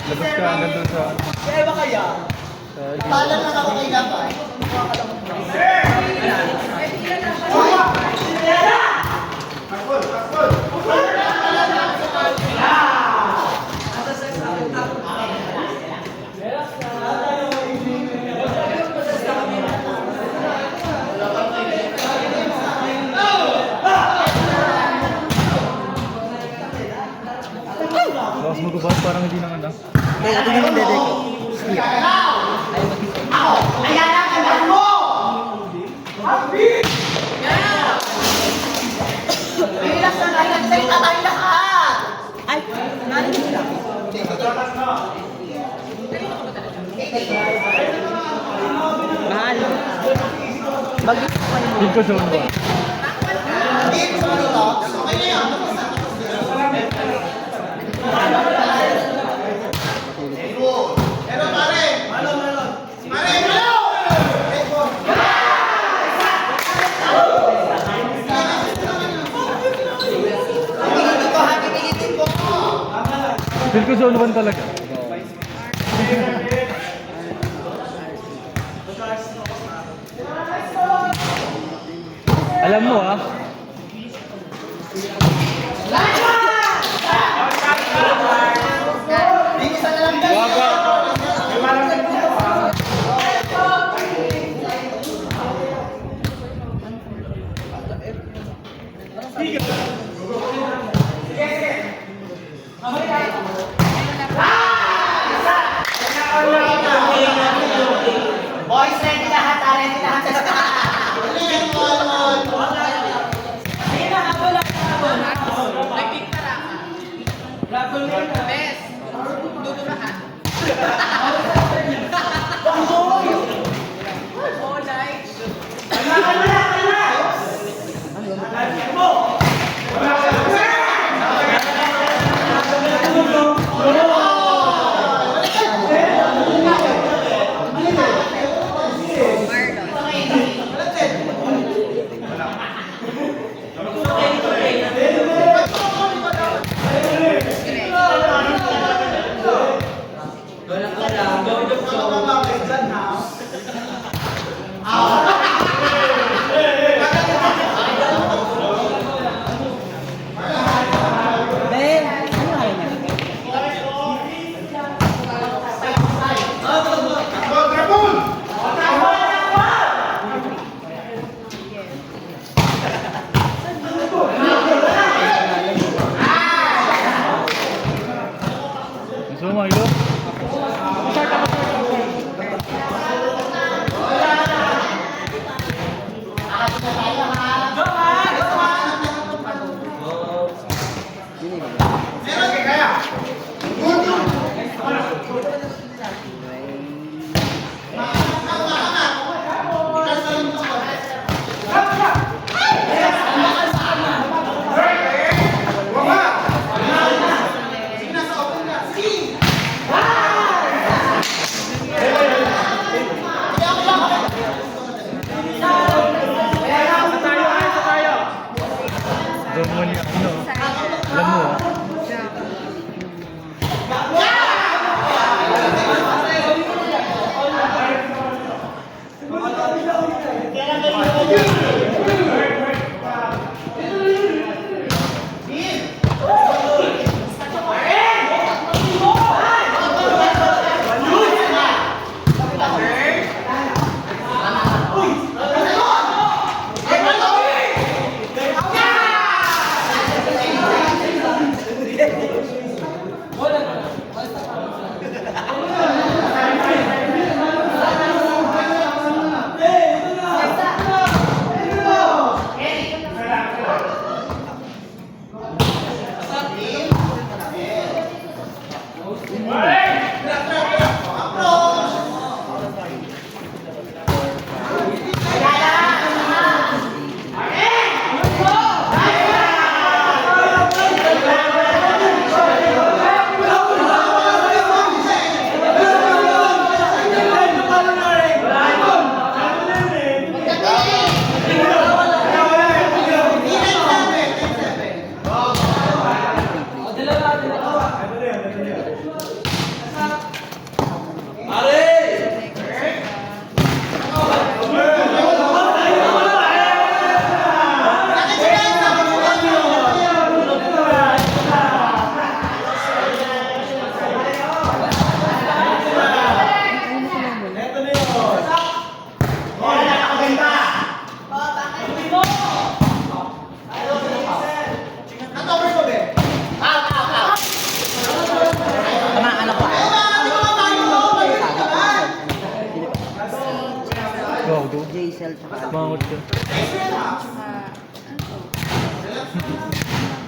Labas ka hanggang doon sa... Kaya ba kaya? Paalam lang ako kay Gabay. Bawas mo gubas, parang hindi naman lang. Kaya ito yung dede ko. Ayan ang anak mo! Relax na tayo, nagsalita tayo lahat! Ay, narinig sila. Mahal. Bagay ko pa Hindi ko zone ba? Hindi, gusto mo dito? Okay na yun. Pero pare! Pare, malo! Feel ko zone 1 talaga. Alam mo ah. Isa na lang guys. Boys, ready lahat, ready lahat. Gusto mo Milo?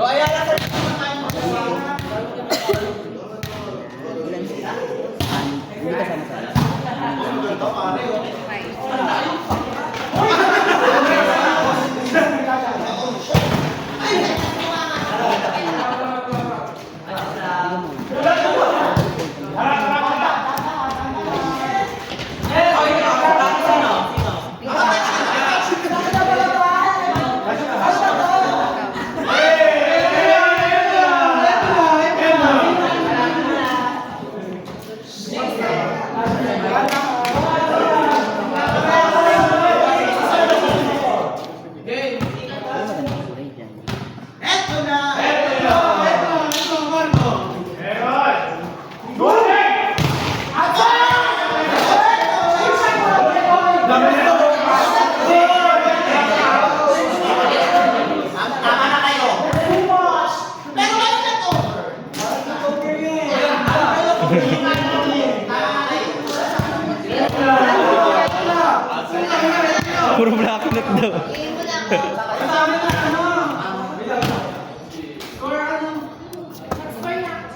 So, ayan na sir. Ilan sila? Hindi ka sama-sama. Eto na! Tama na kayo. Pero ano na to? Puro black net daw.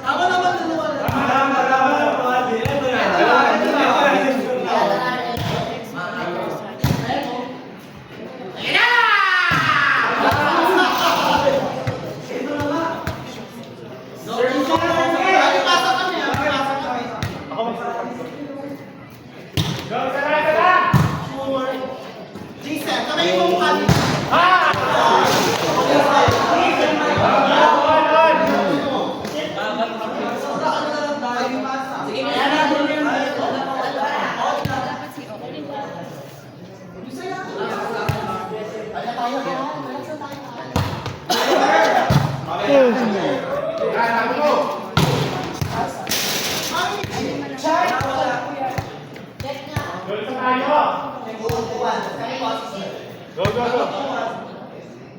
Ako naman Jason, kamay mo mukha dito.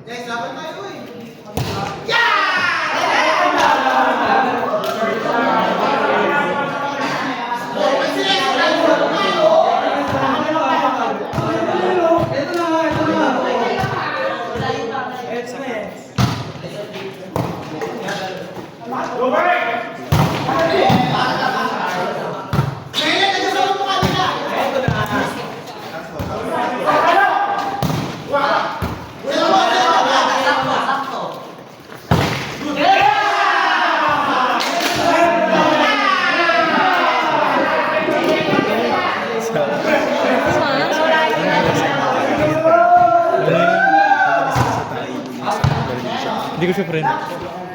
Guys, laban tayo eh. Hindi ko siya friend.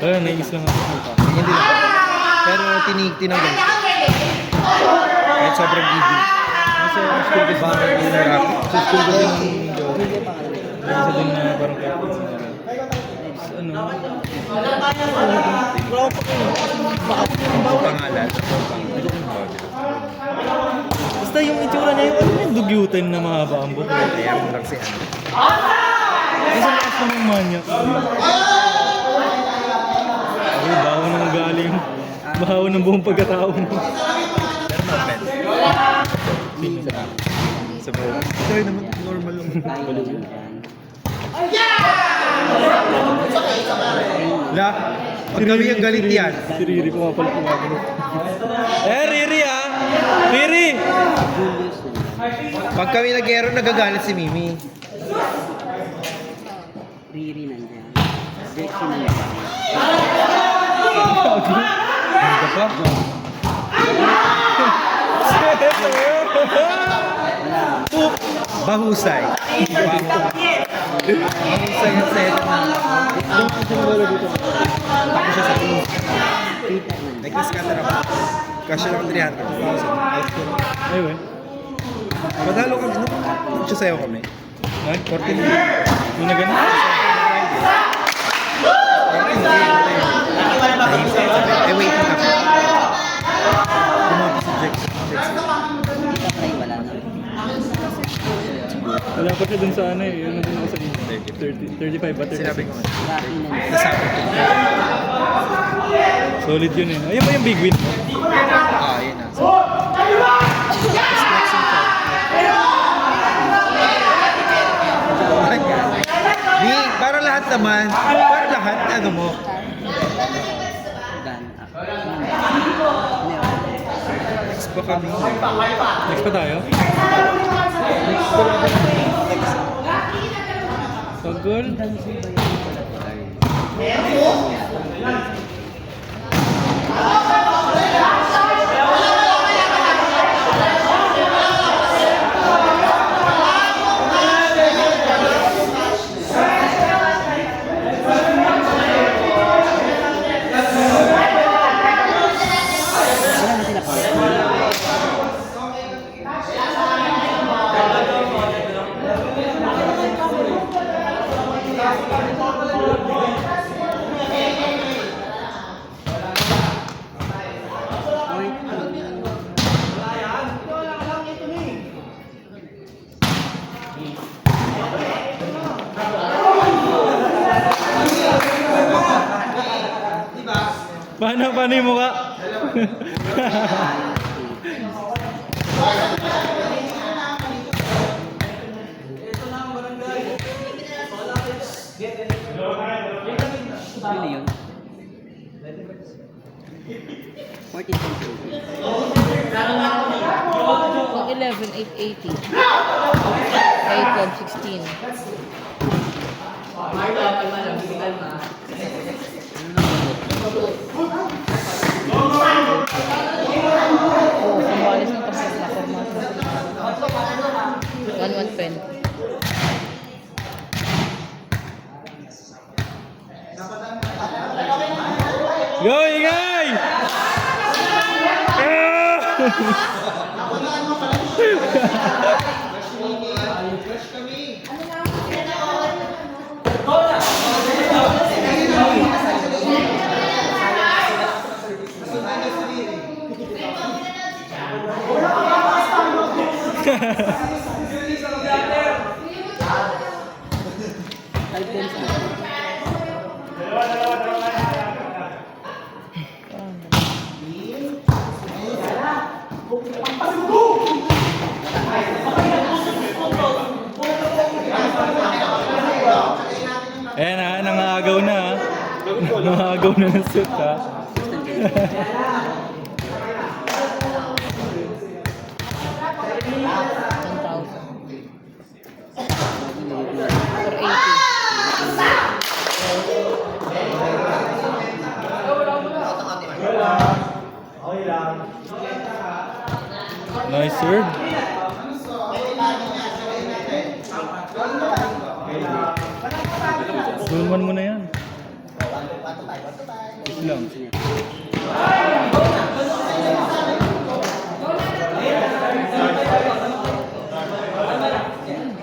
Wala, nainis lang ako. Hindi na. Pero tinanggal. Kahit sobrang gigil. Sa school ko ba? Sa school ko din isa din na parang ano? Pangalan. Basta yung itsura niya yung ano yung dugyutan na mahaba ang buhok. Kaya mo lang si ano. Kasi lakas namang manyak. Ay, baho nang galing. Baho ng buong pagkatao mo. Pero no offense. Sa buhay. Sorry naman, normal lang. La, pag kami ang galit yan. Si Riri pumapalak ng mga Riri ah! Riri! Pag kami nag-ero, nagagalit si Mimi. Riri nandiyan. Dexy nandiyan. Ano ka pa? Bahusay. Bahusay ang set na. Tapos siya sa tulo. Nag-kiss ka na naman. Kasi lang 300. Ay, we. Matalo kami. Nagsasayaw kami. Ay, 14 minutes. yung na ganun. Eh, wait lang ako. Kumapit si Jex. Ay, wala na. Wala pa siya dun sa ano eh. Yung nandun ako sa 30, 35 ba? 36? Sinabi ko nga. Rocky nandiyan. Nasabi ko. Solid yun eh. Ayun ba yung big win? Ah, yun na. naman, para lahat, ano mo. Dan. Next pa kami. Next pa tayo? Tagol? Wala na sila pa. Paano yung mukha? Bili yun. 14 Pag 11, 880. Kay Code 16. Oh, kumbalis ng pasok na formato. 1120. Go, ingay! Ayan ha, nangagaw na ha. Nangagaw na ng suit ha. 480. Nice serve. Zulman mo na yan. Is lang.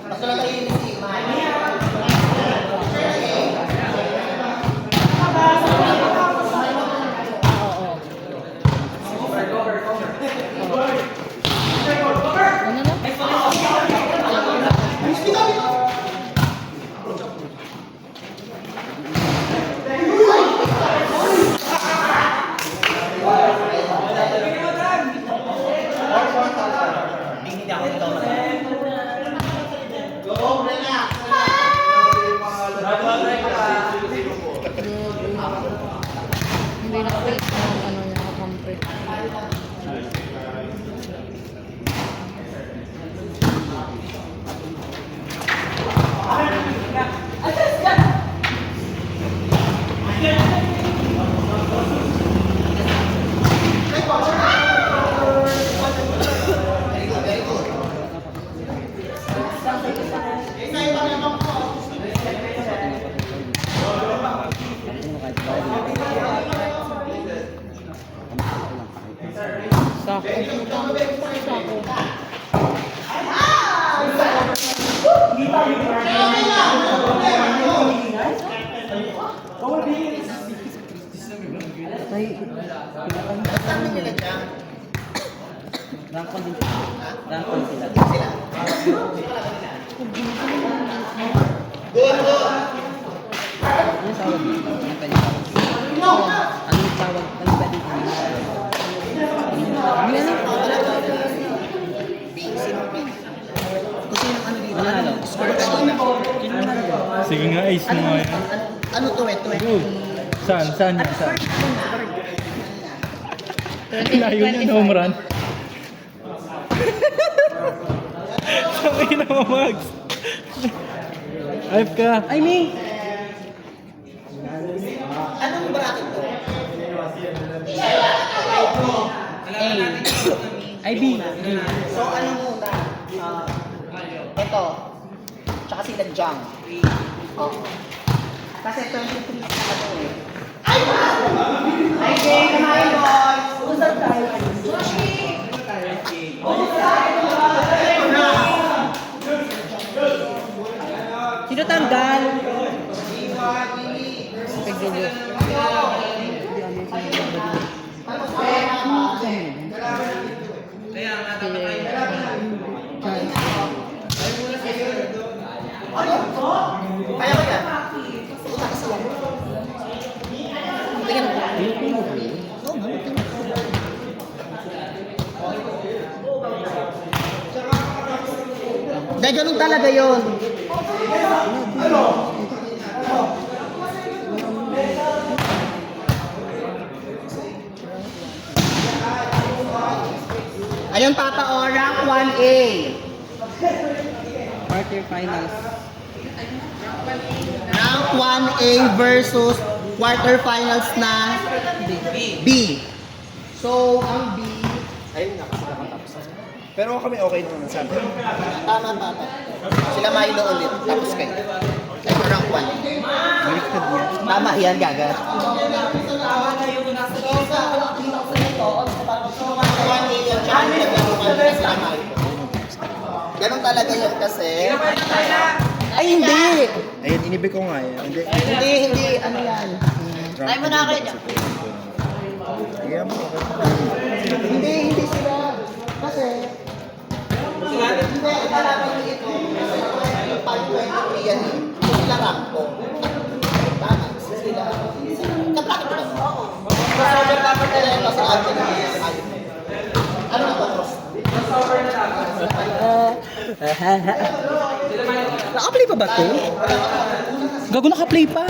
Ano na? Hindi nakapit ng ano niya, complete. Sako. Sako. Rangkon din sila. Rangkon sila. Ano tawag dito? Ano pwede tawag? Ano tawag? Ano pwede tawag? Ano? Score ka dito. Sige nga, ace mo nga yan. Ano Ano to eh? Saan? Saan yan? Saan? 20 Layo niya, home run. Sangin na mo, Max. Hype ka. Ay, May! Anong bracket to? A. Ay, B. So ano muna? Ito. Tsaka sila Jang. Oh. Kasi 23 na ano eh. Ay, Jay, kamain boys! Usap tayo. Sino tanggal? Pagdugo. Kaya ba yan? Utak sa lang. Tingnan mo. Dahil ganun talaga yun. Ayun, Papa, o, rank 1A. Quarterfinals. Rank 1A versus quarterfinals na B. So, ang B, ayun nga, kasi nakatapos na. Pero kami okay naman sa atin. Tama. Sila Milo ulit, tapos kayo. Ayun, rank 1. Baliktad niya. Tama, yan, gaga. Ganun talaga yun kasi. Ay, hindi! Ayun, inibig ko nga eh. Hindi. Hindi, ano yan? Ay mo na kayo dyan. Sige mo ako. Hindi sila. Kasi, hindi, kalaban nyo ito. Yung 520 yan eh. Sila rampo. Tama, sila. Kapakit ba? Oo. Masober dapat nila yung sa atin. Ano na ba? Naka-play pa ba to? Gago naka-play pa.